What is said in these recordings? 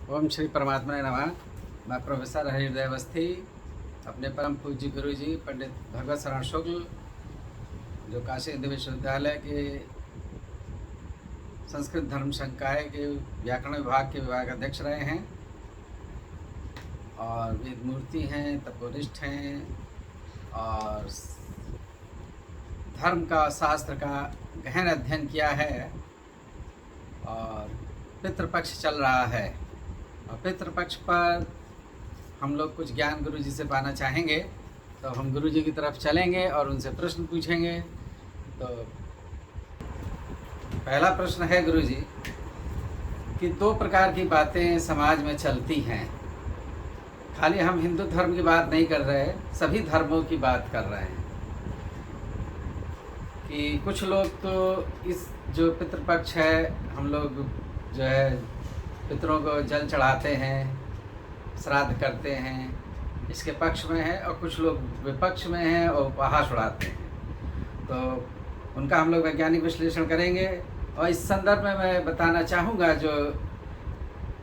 ओम श्री परमात्मा नमः। मैं प्रोफेसर हरिहृदय अवस्थी अपने परम पूज्य गुरु जी पंडित भगवत शरण शुक्ल जो काशी हिंदू विश्वविद्यालय के संस्कृत धर्म संकाय के व्याकरण विभाग के विभाग अध्यक्ष रहे हैं और वेद मूर्ति हैं, तपोनिष्ठ हैं और धर्म का शास्त्र का गहन अध्ययन किया है और पितृपक्ष चल रहा है और पितृपक्ष पर हम लोग कुछ ज्ञान गुरु जी से पाना चाहेंगे तो हम गुरु जी की तरफ चलेंगे और उनसे प्रश्न पूछेंगे। तो पहला प्रश्न है गुरु जी कि दो प्रकार की बातें समाज में चलती हैं। खाली हम हिंदू धर्म की बात नहीं कर रहे, सभी धर्मों की बात कर रहे हैं कि कुछ लोग तो इस जो पितृपक्ष है हम लोग जो है पितरों को जल चढ़ाते हैं, श्राद्ध करते हैं, इसके पक्ष में है और कुछ लोग विपक्ष में हैं और उपहास उड़ाते हैं। तो उनका हम लोग वैज्ञानिक विश्लेषण करेंगे और इस संदर्भ में मैं बताना चाहूँगा जो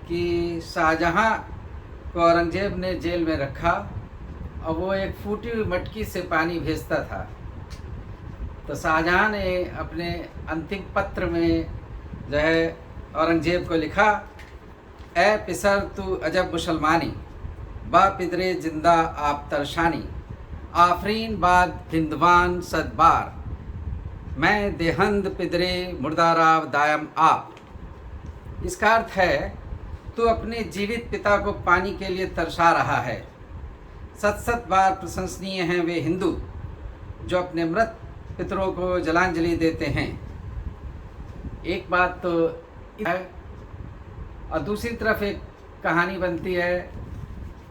कि शाहजहाँ को औरंगजेब ने जेल में रखा और वो एक फूटी हुई मटकी से पानी भेजता था। तो शाहजहाँ ने अपने अंतिम पत्र में जो है औरंगजेब को लिखा, ए पिसर तू अजब मुसलमानी, बा पिदरे जिंदा आप तरशानी, आफरीन बाद हिंदवान सदबार, मैं देहंद पिदरे मुर्दाराव दायम आप। इसका अर्थ है तू अपने जीवित पिता को पानी के लिए तरसा रहा है। सत सत बार प्रशंसनीय हैं वे हिंदू जो अपने मृत पितरों को जलांजलि देते हैं। एक बात तो है और दूसरी तरफ एक कहानी बनती है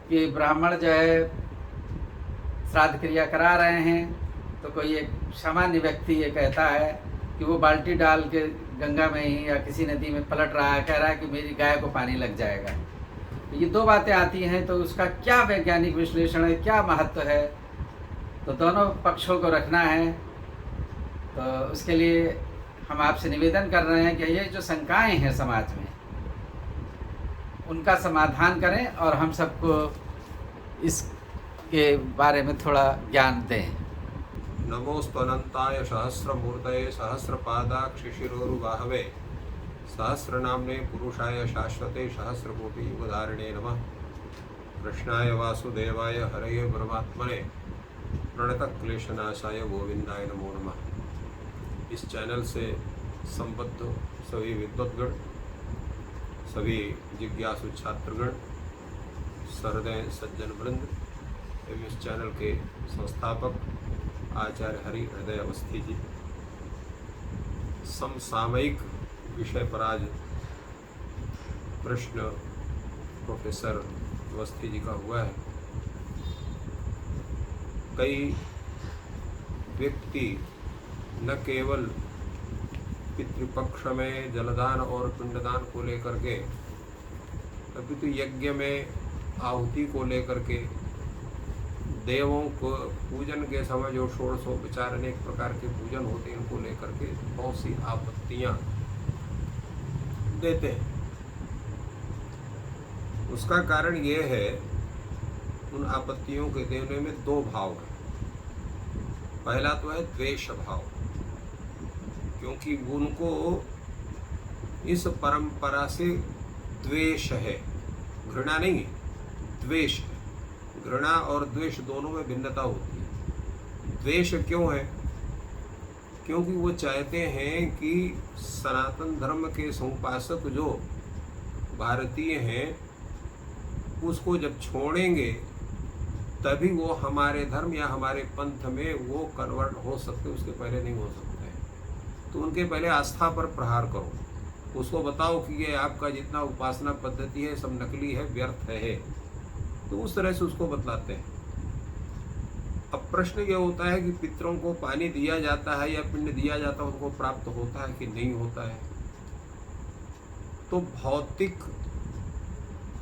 कि ब्राह्मण जो है श्राद्ध क्रिया करा रहे हैं तो कोई एक सामान्य व्यक्ति ये कहता है कि वो बाल्टी डाल के गंगा में ही या किसी नदी में पलट रहा है, कह रहा है कि मेरी गाय को पानी लग जाएगा। तो ये दो बातें आती हैं तो उसका क्या वैज्ञानिक विश्लेषण है, क्या महत्व है, तो दोनों पक्षों को रखना है। तो उसके लिए हम आपसे निवेदन कर रहे हैं कि ये जो शंकाएं हैं समाज में उनका समाधान करें और हम सबको इसके बारे में थोड़ा ज्ञान दें। नमोस्तनंताय सहस्रमूर्तये सहस्रपादाक्षिशिरोरुबाहवे सहस्रनाम्ने पुरुषाय शाश्वते सहस्रकोटि युगधारिणे नमः। कृष्णाय वासुदेवाय हरये परमात्मने प्रणतक्लेशनाशाय गोविंदाय नमो नमः। इस चैनल से संबद्ध सभी विद्वद्गण, सभी जिज्ञासु छात्रगण, सहृदय सज्जन वृंद एवं इस चैनल के संस्थापक आचार्य हरिहृदय अवस्थी जी, समसामयिक विषय पर आज प्रश्न प्रोफेसर अवस्थी जी का हुआ है। कई व्यक्ति न केवल पितृपक्ष में जलदान और पिंडदान को लेकर के, अपितु यज्ञ में आहुति को लेकर के, देवों को पूजन के समय जो षोडशोपचार अनेक प्रकार के पूजन होते हैं इनको लेकर के बहुत सी आपत्तियां देते हैं। उसका कारण ये है, उन आपत्तियों के देने में दो भाव हैं। पहला तो है द्वेष भाव, क्योंकि उनको इस परंपरा से द्वेष है, घृणा नहीं है, द्वेष है। घृणा और द्वेष दोनों में भिन्नता होती है। द्वेष क्यों है? क्योंकि वो चाहते हैं कि सनातन धर्म के समुपासक जो भारतीय हैं उसको जब छोड़ेंगे तभी वो हमारे धर्म या हमारे पंथ में वो कन्वर्ट हो सकते, उसके पहले नहीं हो सकते। तो उनके पहले आस्था पर प्रहार करो, उसको बताओ कि ये आपका जितना उपासना पद्धति है सब नकली है, व्यर्थ है। तो उस तरह से उसको बतलाते हैं। अब प्रश्न ये होता है कि पितरों को पानी दिया जाता है या पिंड दिया जाता है, उनको प्राप्त होता है कि नहीं होता है। तो भौतिक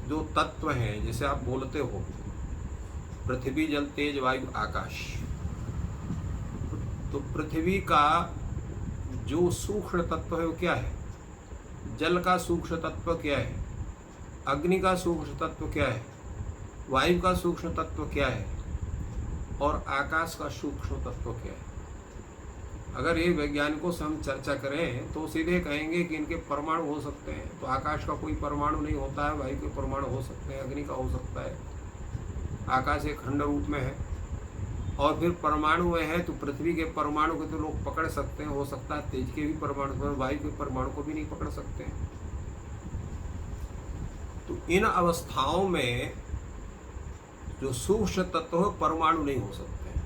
जो तत्व हैं, जैसे आप बोलते हो पृथ्वी जल तेज वायु आकाश, तो पृथ्वी का जो सूक्ष्म तत्व है वो क्या है? जल का सूक्ष्म तत्व क्या है? अग्नि का सूक्ष्म तत्व क्या है, वायु का सूक्ष्म तत्व क्या है और आकाश का सूक्ष्म तत्व क्या है। अगर ये वैज्ञानिकों से हम चर्चा करें तो सीधे कहेंगे कि इनके परमाणु हो सकते हैं, तो आकाश का कोई परमाणु नहीं होता है, वायु के परमाणु हो सकते हैं, अग्नि का हो सकता है, आकाश एक खंड रूप में है। और फिर परमाणु में है तो पृथ्वी के परमाणु को तो लोग पकड़ सकते हैं, हो सकता है तेज के भी परमाणु, वायु के परमाणु को भी नहीं पकड़ सकते हैं। तो इन अवस्थाओं में जो सूक्ष्म तत्व है परमाणु नहीं हो सकते हैं।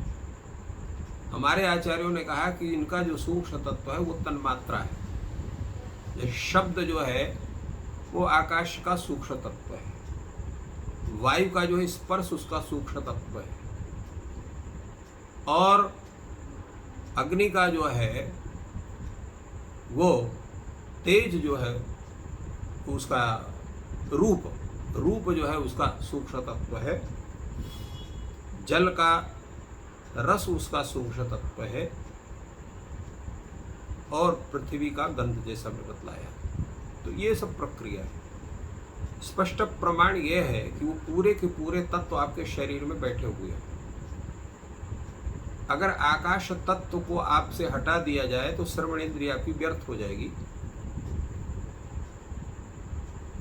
हमारे आचार्यों ने कहा कि इनका जो सूक्ष्म तत्व है वो तन्मात्रा है। ये शब्द जो है वो आकाश का सूक्ष्म तत्व है, वायु का जो है स्पर्श उसका सूक्ष्म तत्व है, और अग्नि का जो है वो तेज जो है उसका रूप जो है उसका सूक्ष्म तत्व है, जल का रस उसका सूक्ष्म तत्व है, और पृथ्वी का गंध जैसा मैं बतलाया। तो ये सब प्रक्रिया है। स्पष्ट प्रमाण ये है कि वो पूरे के पूरे तत्व आपके शरीर में बैठे हुए हैं। अगर आकाश तत्व को आपसे हटा दिया जाए तो श्रवण इंद्रिय आपकी व्यर्थ हो जाएगी,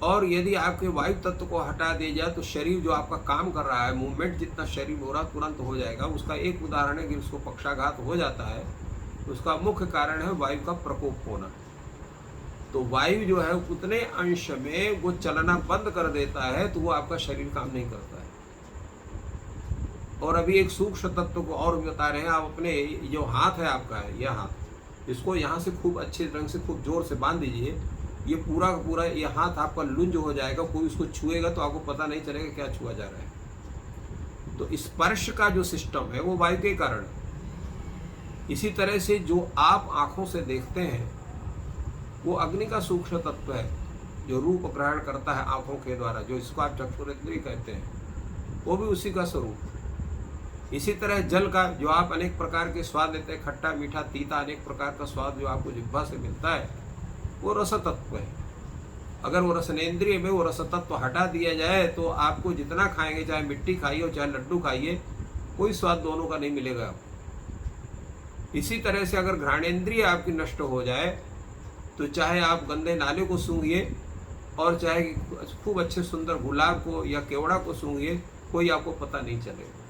और यदि आपके वायु तत्व को हटा दिया जाए तो शरीर जो आपका काम कर रहा है, मूवमेंट जितना शरीर हो रहा तुरंत हो जाएगा। उसका एक उदाहरण है कि उसको पक्षाघात हो जाता है, उसका मुख्य कारण है वायु का प्रकोप होना। तो वायु जो है उतने अंश में वो चलना बंद कर देता है तो वो आपका शरीर काम नहीं करता है। और अभी एक सूक्ष्म तत्व को और बता रहे हैं, आप अपने जो हाथ है आपका है, यह हाथ, इसको यहाँ से खूब अच्छे ढंग से खूब जोर से बांध दीजिए। ये पूरा का पूरा ये हाथ आपका लुंज हो जाएगा, कोई उसको छुएगा तो आपको पता नहीं चलेगा क्या छुआ जा रहा है। तो स्पर्श का जो सिस्टम है वो वायु के कारण है। इसी तरह से जो आप आंखों से देखते हैं वो अग्नि का सूक्ष्म तत्व है, जो रूप ग्रहण करता है आंखों के द्वारा, जो इसको आप चक्षुरेंद्रिय कहते हैं, वो भी उसी का स्वरूप। इसी तरह जल का जो आप अनेक प्रकार के स्वाद लेते हैं, खट्टा मीठा तीता अनेक प्रकार का स्वाद जो आपको जिह्वा से मिलता है वो रस तत्व है। अगर वो रसनेन्द्रिय में वो रस तत्व हटा दिया जाए तो आपको जितना खाएंगे, चाहे मिट्टी खाइए और चाहे लड्डू खाइए, कोई स्वाद दोनों का नहीं मिलेगा आपको। इसी तरह से अगर घ्राणेन्द्रिय आपकी नष्ट हो जाए तो चाहे आप गंदे नाले को सूंघिए और चाहे खूब अच्छे सुंदर गुलाब को या केवड़ा को सूंघिए, कोई आपको पता नहीं चलेगा।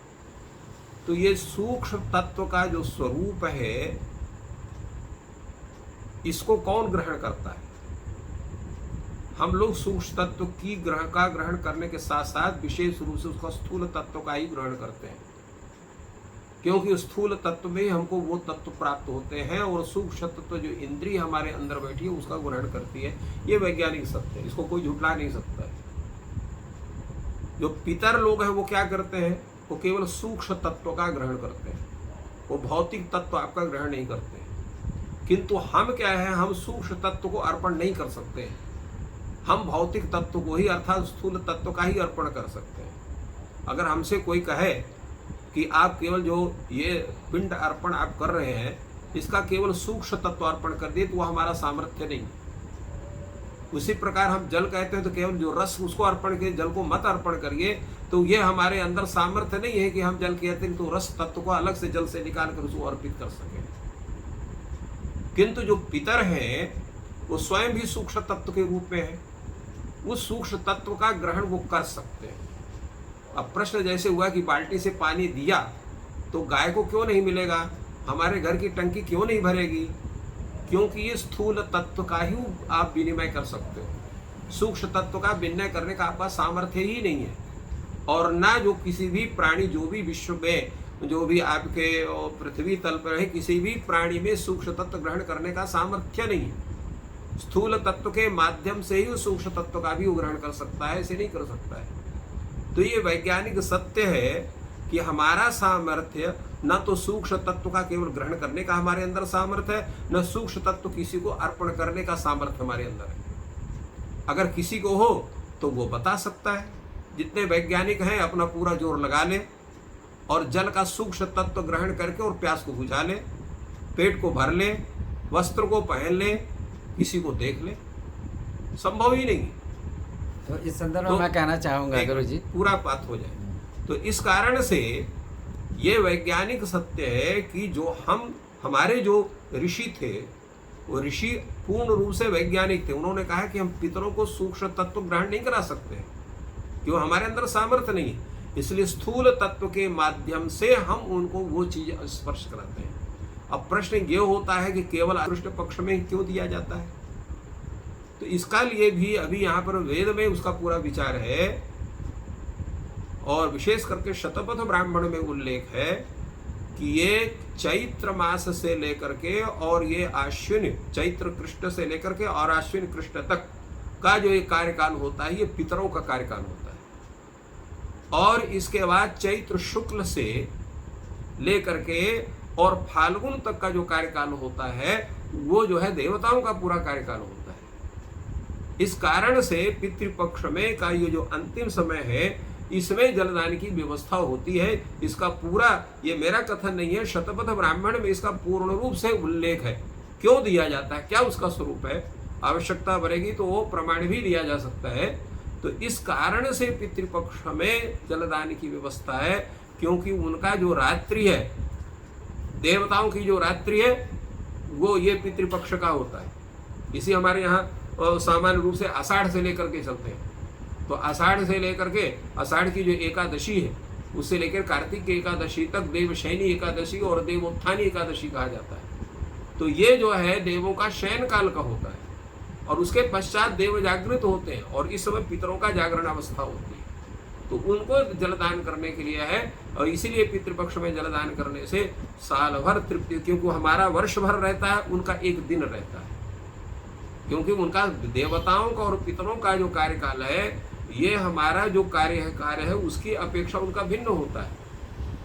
तो ये सूक्ष्म तत्व का जो स्वरूप है, इसको कौन ग्रहण करता है? हम लोग सूक्ष्म तत्व की ग्रहण करने के साथ साथ विशेष रूप से उसका स्थूल तत्व का ही ग्रहण करते हैं, क्योंकि स्थूल तत्व में हमको वो तत्व प्राप्त होते हैं, और सूक्ष्म तत्व जो इंद्रिय हमारे अंदर बैठी है उसका ग्रहण करती है। ये वैज्ञानिक सत्य है, इसको कोई झुठला नहीं सकता है। जो पितर लोग हैं वो क्या करते हैं, वो केवल सूक्ष्म तत्व का ग्रहण करते हैं, वो भौतिक तत्व आपका ग्रहण नहीं करते हैं। किंतु हम क्या है, हम सूक्ष्म तत्व को अर्पण नहीं कर सकते हैं, हम भौतिक तत्व को ही अर्थात स्थूल तत्व का ही अर्पण कर सकते हैं। अगर हमसे कोई कहे कि आप केवल जो ये पिंड अर्पण आप कर रहे हैं इसका केवल सूक्ष्म तत्व अर्पण कर दिए तो वह हमारा सामर्थ्य नहीं। उसी प्रकार हम जल कहते हैं तो केवल जो रस उसको अर्पण किए, जल को मत अर्पण करिए, तो ये हमारे अंदर सामर्थ्य नहीं है कि हम जल के अतिरिक्त तो रस तत्व को अलग से जल से निकाल कर उसको अर्पित कर सकें। किंतु जो पितर हैं वो स्वयं भी सूक्ष्म तत्व के रूप में है, उस सूक्ष्म तत्व का ग्रहण वो कर सकते हैं। अब प्रश्न जैसे हुआ कि बाल्टी से पानी दिया तो गाय को क्यों नहीं मिलेगा, हमारे घर की टंकी क्यों नहीं भरेगी? क्योंकि ये स्थूल तत्व का ही आप विनिमय कर सकते हो, सूक्ष्म तत्व का विनिमय करने का आपका सामर्थ्य ही नहीं है। और ना जो किसी भी प्राणी, जो भी विश्व में जो भी आपके पृथ्वी तल पर है, किसी भी प्राणी में सूक्ष्म तत्व ग्रहण करने का सामर्थ्य नहीं है। स्थूल तत्व के माध्यम से ही सूक्ष्म तत्व का भी ग्रहण कर सकता है, ऐसे नहीं कर सकता है। तो ये वैज्ञानिक सत्य है कि हमारा सामर्थ्य न तो सूक्ष्म तत्व का केवल ग्रहण करने का हमारे अंदर सामर्थ्य है, न सूक्ष्म तत्व किसी को अर्पण करने का सामर्थ्य हमारे अंदर है। अगर किसी को हो तो वो बता सकता है। जितने वैज्ञानिक हैं अपना पूरा जोर लगा ले और जल का सूक्ष्म तत्व ग्रहण करके और प्यास को बुझा ले, पेट को भर ले, वस्त्र को पहन ले, किसी को देख ले, संभव ही नहीं। तो इस संदर्भ में तो मैं कहना चाहूँगा एक गुरु जी, पूरा बात हो जाए। तो इस कारण से ये वैज्ञानिक सत्य है कि जो हमारे जो ऋषि थे, वो ऋषि पूर्ण रूप से वैज्ञानिक थे। उन्होंने कहा कि हम पितरों को सूक्ष्म तत्व ग्रहण नहीं करा सकते, क्यों? हमारे अंदर सामर्थ्य नहीं है, इसलिए स्थूल तत्व के माध्यम से हम उनको वो चीज स्पर्श कराते हैं। अब प्रश्न ये होता है कि केवल कृष्ण पक्ष में क्यों दिया जाता है? तो इसका लिए भी अभी यहाँ पर वेद में उसका पूरा विचार है, और विशेष करके शतपथ ब्राह्मण में उल्लेख है कि ये चैत्र मास से लेकर के और ये आश्विन चैत्र कृष्ण से लेकर के और आश्विन कृष्ण तक का जो ये कार्यकाल होता है, ये पितरों का कार्यकाल होता है। और इसके बाद चैत्र शुक्ल से लेकर के और फाल्गुन तक का जो कार्यकाल होता है, वो जो है देवताओं का पूरा कार्यकाल होता है। इस कारण से पितृपक्ष में का ये जो अंतिम समय है, इसमें जलदान की व्यवस्था होती है। इसका पूरा, ये मेरा कथन नहीं है, शतपथ ब्राह्मण में इसका पूर्ण रूप से उल्लेख है। क्यों दिया जाता है, क्या उसका स्वरूप है, आवश्यकता बढ़ेगी तो वो प्रमाण भी दिया जा सकता है। तो इस कारण से पितृपक्ष में जलदान की व्यवस्था है, क्योंकि उनका जो रात्रि है, देवताओं की जो रात्रि है, वो ये पितृपक्ष का होता है। इसी हमारे यहाँ सामान्य रूप से आषाढ़ से लेकर के चलते हैं। तो आषाढ़ से लेकर के आषाढ़ की जो एकादशी है, उससे लेकर कार्तिक एकादशी तक देवशयनी एकादशी और देवोत्थानी एकादशी कहा जाता है। तो ये जो है देवों का शयन काल का होता है, और उसके पश्चात देव जागृत होते हैं, और इस समय पितरों का जागरण अवस्था होती है। तो उनको जलदान करने के लिए है, और इसीलिए पितृपक्ष में जलदान करने से साल भर तृप्ति, क्योंकि हमारा वर्ष भर रहता है, उनका एक दिन रहता है। क्योंकि उनका देवताओं का और पितरों का जो कार्यकाल है, ये हमारा जो कार्य है उसकी अपेक्षा उनका भिन्न होता है।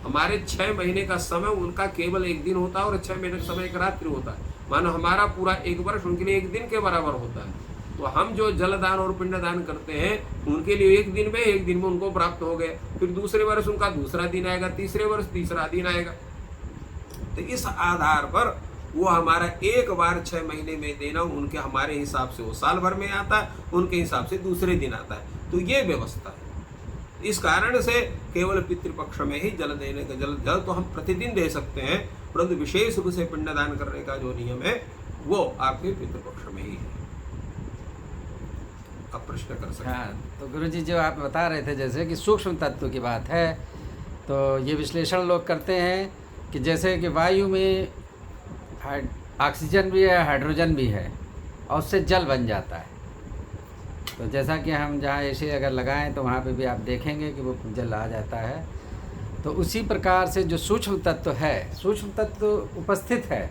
हमारे 6 महीने का समय उनका केवल एक दिन होता है, और 6 महीने का समय एक रात्रि होता है। मानो हमारा पूरा एक वर्ष उनके लिए एक दिन के बराबर होता है। तो हम जो जलदान और पिंडदान करते हैं, उनके लिए एक दिन में उनको प्राप्त हो गए, फिर दूसरे वर्ष उनका दूसरा दिन आएगा, तीसरे वर्ष तीसरा दिन आएगा। तो इस आधार पर वो हमारा एक बार 6 महीने में देना, उनके हमारे हिसाब से वो साल भर में आता है, उनके हिसाब से दूसरे दिन आता है। तो ये व्यवस्था है। इस कारण से केवल पितृपक्ष में ही जल देने का, जल तो हम प्रतिदिन दे सकते हैं, परंतु विशेष रूप से पिंडदान करने का जो नियम है, वो आपके पितृपक्ष में ही है। आप प्रश्न कर सकते हैं। हाँ, तो गुरु जी जो आप बता रहे थे, जैसे कि सूक्ष्म तत्व की बात है, तो ये विश्लेषण लोग करते हैं कि जैसे कि वायु में ऑक्सीजन भी है, हाइड्रोजन भी है, और उससे जल बन जाता है। तो जैसा कि हम जहाँ ऐसे अगर लगाएं तो वहाँ पे भी आप देखेंगे कि वो जल आ जाता है। तो उसी प्रकार से जो सूक्ष्म तत्व है, सूक्ष्म तत्व उपस्थित है,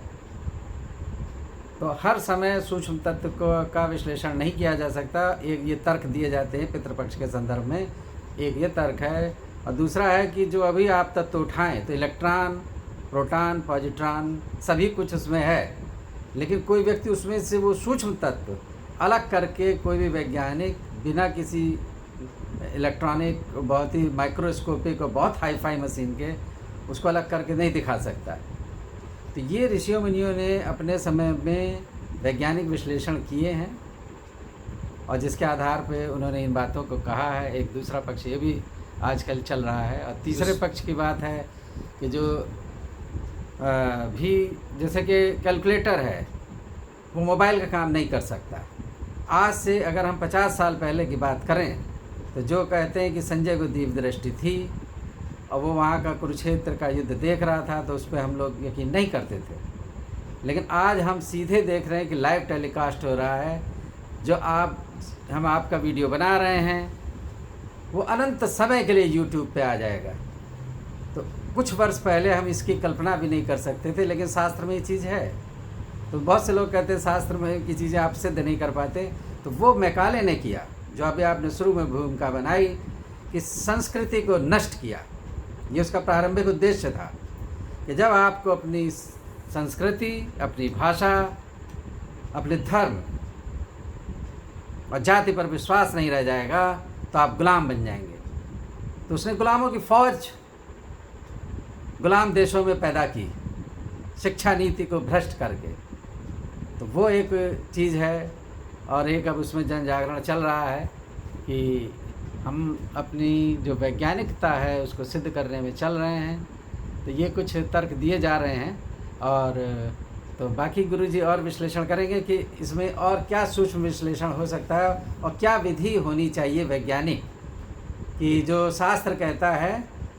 तो हर समय सूक्ष्म तत्व का विश्लेषण नहीं किया जा सकता। एक ये तर्क दिए जाते हैं पितृपक्ष के संदर्भ में, एक ये तर्क है, और दूसरा है कि जो अभी आप तत्व उठाएं तो इलेक्ट्रॉन, प्रोटॉन, पॉजिट्रॉन सभी कुछ उसमें है, लेकिन कोई व्यक्ति उसमें से वो सूक्ष्म तत्व अलग करके, कोई भी वैज्ञानिक बिना किसी इलेक्ट्रॉनिक, बहुत ही माइक्रोस्कोपिक और बहुत हाई फाई मशीन के उसको अलग करके नहीं दिखा सकता। तो ये ऋषियों मुनियों ने अपने समय में वैज्ञानिक विश्लेषण किए हैं, और जिसके आधार पे उन्होंने इन बातों को कहा है। एक दूसरा पक्ष ये भी आजकल चल रहा है, और तीसरे पक्ष की बात है कि जो भी जैसे कि कैलकुलेटर है, वो मोबाइल का काम नहीं कर सकता। आज से अगर हम 50 साल पहले की बात करें, तो जो कहते हैं कि संजय को दिव्य दृष्टि थी और वो वहाँ का कुरुक्षेत्र का युद्ध देख रहा था, तो उस पर हम लोग यकीन नहीं करते थे। लेकिन आज हम सीधे देख रहे हैं कि लाइव टेलीकास्ट हो रहा है। जो हम आपका वीडियो बना रहे हैं, वो अनंत समय के लिए यूट्यूब पे आ जाएगा। तो कुछ वर्ष पहले हम इसकी कल्पना भी नहीं कर सकते थे, लेकिन शास्त्र में ये चीज़ है। तो बहुत से लोग कहते हैं शास्त्र में की चीज़ें आप सिद्ध नहीं कर पाते, तो वो मैकाले ने किया, जो अभी आपने शुरू में भूमिका बनाई कि संस्कृति को नष्ट किया। ये उसका प्रारंभिक उद्देश्य था कि जब आपको अपनी संस्कृति, अपनी भाषा, अपने धर्म और जाति पर विश्वास नहीं रह जाएगा, तो आप गुलाम बन जाएंगे। तो उसने गुलामों की फौज गुलाम देशों में पैदा की, शिक्षा नीति को भ्रष्ट करके। तो वो एक चीज़ है, और एक अब उसमें जन जागरण चल रहा है कि हम अपनी जो वैज्ञानिकता है उसको सिद्ध करने में चल रहे हैं। तो ये कुछ तर्क दिए जा रहे हैं, और तो बाकी गुरुजी और विश्लेषण करेंगे कि इसमें और क्या सूक्ष्म विश्लेषण हो सकता है और क्या विधि होनी चाहिए वैज्ञानिक कि जो शास्त्र कहता है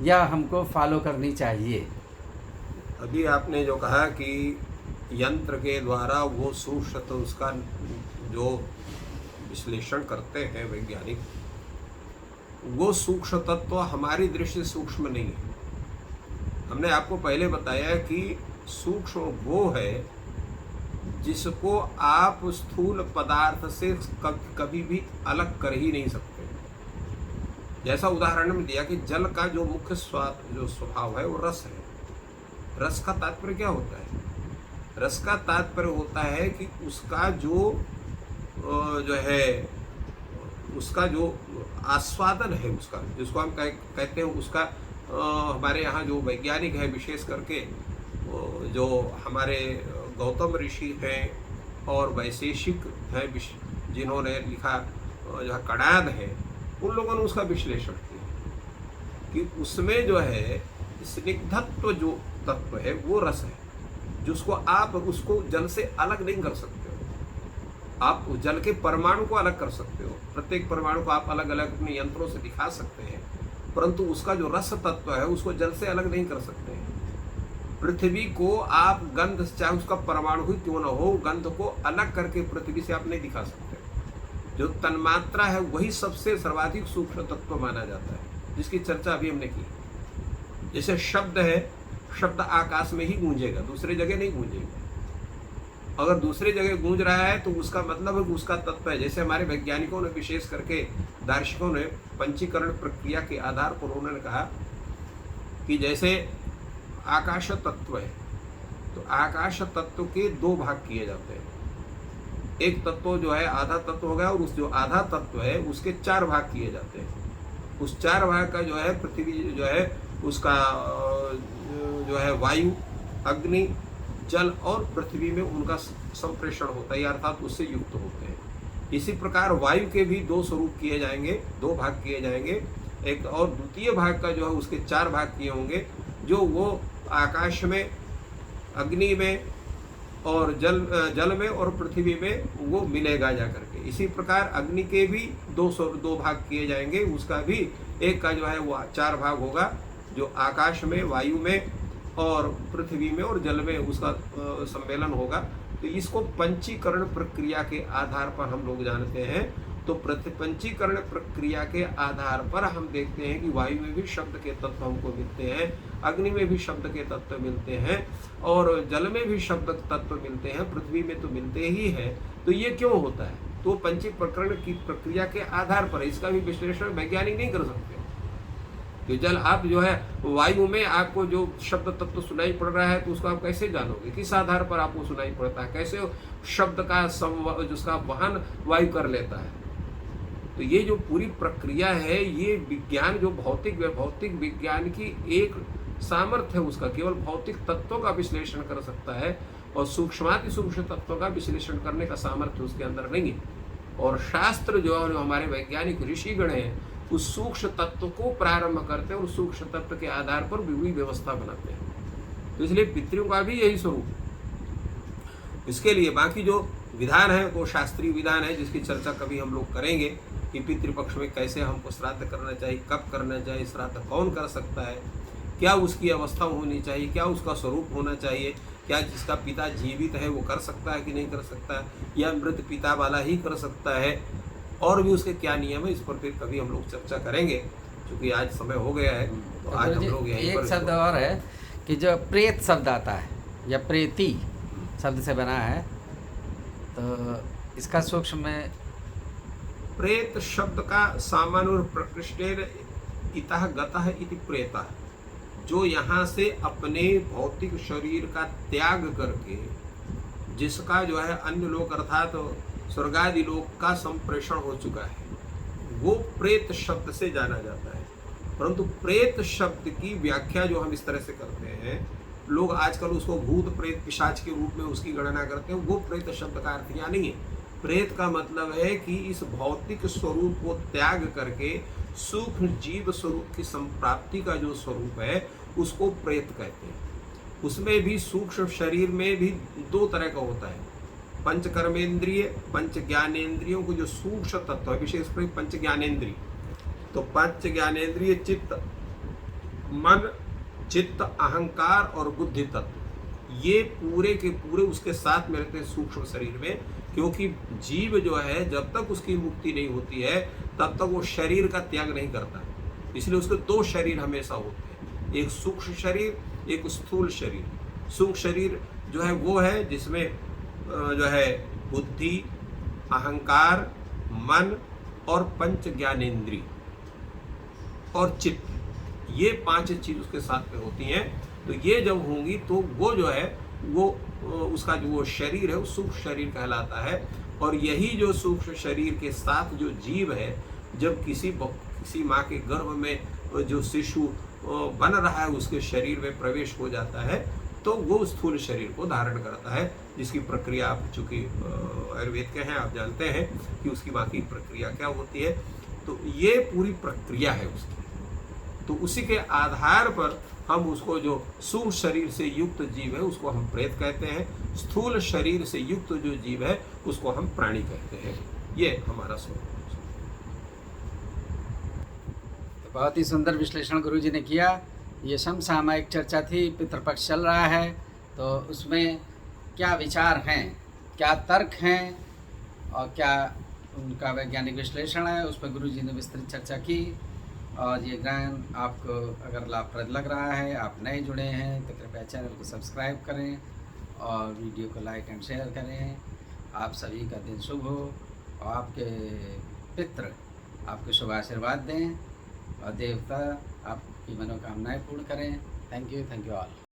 या हमको फॉलो करनी चाहिए। अभी आपने जो कहा कि यंत्र के द्वारा वो सूक्ष्म तो उसका जो विश्लेषण करते हैं वैज्ञानिक, वो सूक्ष्म तत्व हमारी दृष्टि सूक्ष्म नहीं है। हमने आपको पहले बताया कि सूक्ष्म वो है जिसको आप स्थूल पदार्थ से कभी भी अलग कर ही नहीं सकते। जैसा उदाहरण में दिया कि जल का जो मुख्य जो स्वभाव है वो रस है। रस का तात्पर्य क्या होता है? रस का तात्पर्य होता है कि उसका जो उसका जो आस्वादन है, उसका जिसको हम कहते हैं उसका हमारे यहाँ जो वैज्ञानिक है, विशेष करके जो हमारे गौतम ऋषि हैं और वैशेषिक हैं जिन्होंने लिखा, जो कणाद है, उन लोगों ने उसका विश्लेषण किया कि उसमें जो है स्निग्धत्व जो तत्व है वो रस है, जिसको आप उसको जल से अलग नहीं कर सकते हो। आप उस जल के परमाणु को अलग कर सकते हो, प्रत्येक परमाणु को आप अलग अलग अपने यंत्रों से दिखा सकते हैं, परंतु उसका जो रस तत्व है उसको जल से अलग नहीं कर सकते हैं। पृथ्वी को आप गंध, चाहे उसका परमाणु ही क्यों न हो, गंध को अलग करके पृथ्वी से आप नहीं दिखा सकते। जो तन्मात्रा है वही सबसे सर्वाधिक सूक्ष्म तत्व माना जाता है, जिसकी चर्चा अभी हमने की। जैसे शब्द है, शब्द आकाश में ही गूंजेगा, दूसरी जगह नहीं गूंजेगा। अगर दूसरी जगह गूंज रहा है तो उसका मतलब है कि उसका तत्व है। जैसे हमारे वैज्ञानिकों ने, विशेष करके दार्शनिकों ने पंचीकरण प्रक्रिया के आधार पर उन्होंने कहा कि जैसे आकाश तत्व है, तो आकाश तत्व के दो भाग किए जाते हैं। एक तत्व जो है आधा तत्व हो गया, और उस जो आधा तत्व है उसके 4 भाग किए जाते हैं। उस 4 भाग का जो है पृथ्वी जो है उसका जो है वायु, अग्नि, जल और पृथ्वी में उनका संप्रेषण होता है, अर्थात उससे युक्त होते हैं। इसी प्रकार वायु के भी 2 स्वरूप किए जाएंगे, 2 भाग किए जाएंगे। एक और द्वितीय भाग का जो है उसके 4 भाग किए होंगे, जो वो आकाश में, अग्नि में और जल में और पृथ्वी में वो मिलेगा जा करके। इसी प्रकार अग्नि के भी 2 भाग किए जाएंगे, उसका भी एक का जो है वो 4 भाग होगा, जो आकाश में, वायु में और पृथ्वी में और जल में उसका सम्मेलन होगा। तो इसको पंचीकरण प्रक्रिया के आधार पर हम लोग जानते हैं। तो पंचीकरण प्रक्रिया के आधार पर हम देखते हैं कि वायु में भी शब्द के तत्व हमको मिलते हैं, अग्नि में भी शब्द के तत्व मिलते हैं और जल में भी शब्द तत्व मिलते हैं, पृथ्वी में तो मिलते ही है। तो ये क्यों होता है? तो पंचीकरण की प्रक्रिया के आधार पर इसका भी विश्लेषण वैज्ञानिक नहीं कर सकते। तो जल आप जो है वायु में आपको जो शब्द तत्व सुनाई पड़ रहा है, तो उसको आप कैसे जानोगे? किस आधार पर आपको सुनाई पड़ता है? कैसे शब्द का जिसका वहन वायु कर लेता है? तो ये जो पूरी प्रक्रिया है, ये विज्ञान जो भौतिक विज्ञान की एक सामर्थ्य है, उसका केवल भौतिक तत्वों का विश्लेषण कर सकता है और सूक्ष्माति सूक्ष्म तत्वों का विश्लेषण करने का सामर्थ्य उसके अंदर नहीं है। और शास्त्र जो है, हमारे वैज्ञानिक ऋषिगण हैं, उस सूक्ष्म तत्व को प्रारंभ करते हैं और सूक्ष्म तत्व के आधार पर विधि व्यवस्था बनाते हैं। तो इसलिए पितृयों का भी यही स्वरूप। इसके लिए बाकी जो विधान है वो शास्त्रीय विधान है, जिसकी चर्चा कभी हम लोग करेंगे कि पितृपक्ष में कैसे हमको श्राद्ध करना चाहिए, कब करना चाहिए, श्राद्ध कौन कर सकता है, क्या उसकी अवस्था होनी चाहिए, क्या उसका स्वरूप होना चाहिए, क्या जिसका पिता जीवित है वो कर सकता है कि नहीं कर सकता, या मृत पिता वाला ही कर सकता है, और भी उसके क्या नियम है, इस पर फिर कभी हम लोग चर्चा करेंगे। क्योंकि आज समय हो गया है, तो आज हम लोग यहीं पर। एक शब्द और है कि जो प्रेत शब्द आता है या प्रेती शब्द से बना है, तो इसका सूक्ष्म में प्रेत शब्द का सामान्य प्रकृष्टेर इतः गतः इति प्रेता, जो यहाँ से अपने भौतिक शरीर का त्याग करके, जिसका जो है अन्य लोक अर्थात स्वर्गादि लोक का संप्रेषण हो चुका है, वो प्रेत शब्द से जाना जाता है। परंतु प्रेत शब्द की व्याख्या जो हम इस तरह से करते हैं, लोग आजकल उसको भूत प्रेत पिशाच के रूप में उसकी गणना करते हैं। वो प्रेत शब्द का अर्थ यहाँ नहीं है। प्रेत का मतलब है कि इस भौतिक स्वरूप को त्याग करके सूक्ष्म जीव स्वरूप की संप्राप्ति का जो स्वरूप है उसको प्रेत कहते हैं। उसमें भी सूक्ष्म शरीर में भी दो तरह का होता है, पंच कर्मेंद्रिय, पंच ज्ञानेंद्रियों को जो सूक्ष्म तत्व है, विशेषकर पंच ज्ञानेंद्रिय। तो पंच ज्ञानेंद्रिय चित्त, मन, चित्त, अहंकार और बुद्धि तत्व, ये पूरे के पूरे उसके साथ में रहते हैं सूक्ष्म शरीर में। क्योंकि जीव जो है जब तक उसकी मुक्ति नहीं होती है तब तक वो शरीर का त्याग नहीं करता, इसलिए उसके दो शरीर हमेशा होते हैं, एक सूक्ष्म शरीर, एक स्थूल शरीर। सूक्ष्म शरीर जो है वो है जिसमें जो है बुद्धि, अहंकार, मन और पंच ज्ञानेंद्रिय और चित्त, ये पांच चीज उसके साथ में होती हैं। तो ये जब होंगी तो वो जो है वो उसका जो वो शरीर है वो सूक्ष्म शरीर कहलाता है। और यही जो सूक्ष्म शरीर के साथ जो जीव है, जब किसी माँ के गर्भ में जो शिशु बन रहा है उसके शरीर में प्रवेश हो जाता है तो वो स्थूल शरीर को धारण करता है, जिसकी प्रक्रिया आप चूँकि आयुर्वेद के हैं, आप जानते हैं कि उसकी बाकी प्रक्रिया क्या होती है। तो ये पूरी प्रक्रिया है उसकी। तो उसी के आधार पर हम उसको जो सूक्ष्म शरीर से युक्त जीव है उसको हम प्रेत कहते हैं, स्थूल शरीर से युक्त जो जीव है उसको हम प्राणी कहते हैं। ये हमारा स्वरूप। तो बहुत ही सुंदर विश्लेषण गुरुजी ने किया। ये समसामयिक चर्चा थी, पितृपक्ष चल रहा है, तो उसमें क्या विचार हैं, क्या तर्क हैं और क्या उनका वैज्ञानिक विश्लेषण है, उस पर गुरुजी ने विस्तृत चर्चा की। और ये ज्ञान आपको अगर लाभप्रद लग रहा है, आप नए जुड़े हैं तो कृपया चैनल को सब्सक्राइब करें और वीडियो को लाइक एंड शेयर करें। आप सभी का दिन शुभ हो और आपके पितृ आपको शुभ आशीर्वाद दें और देवता आपकी मनोकामनाएं पूर्ण करें। Thank you all.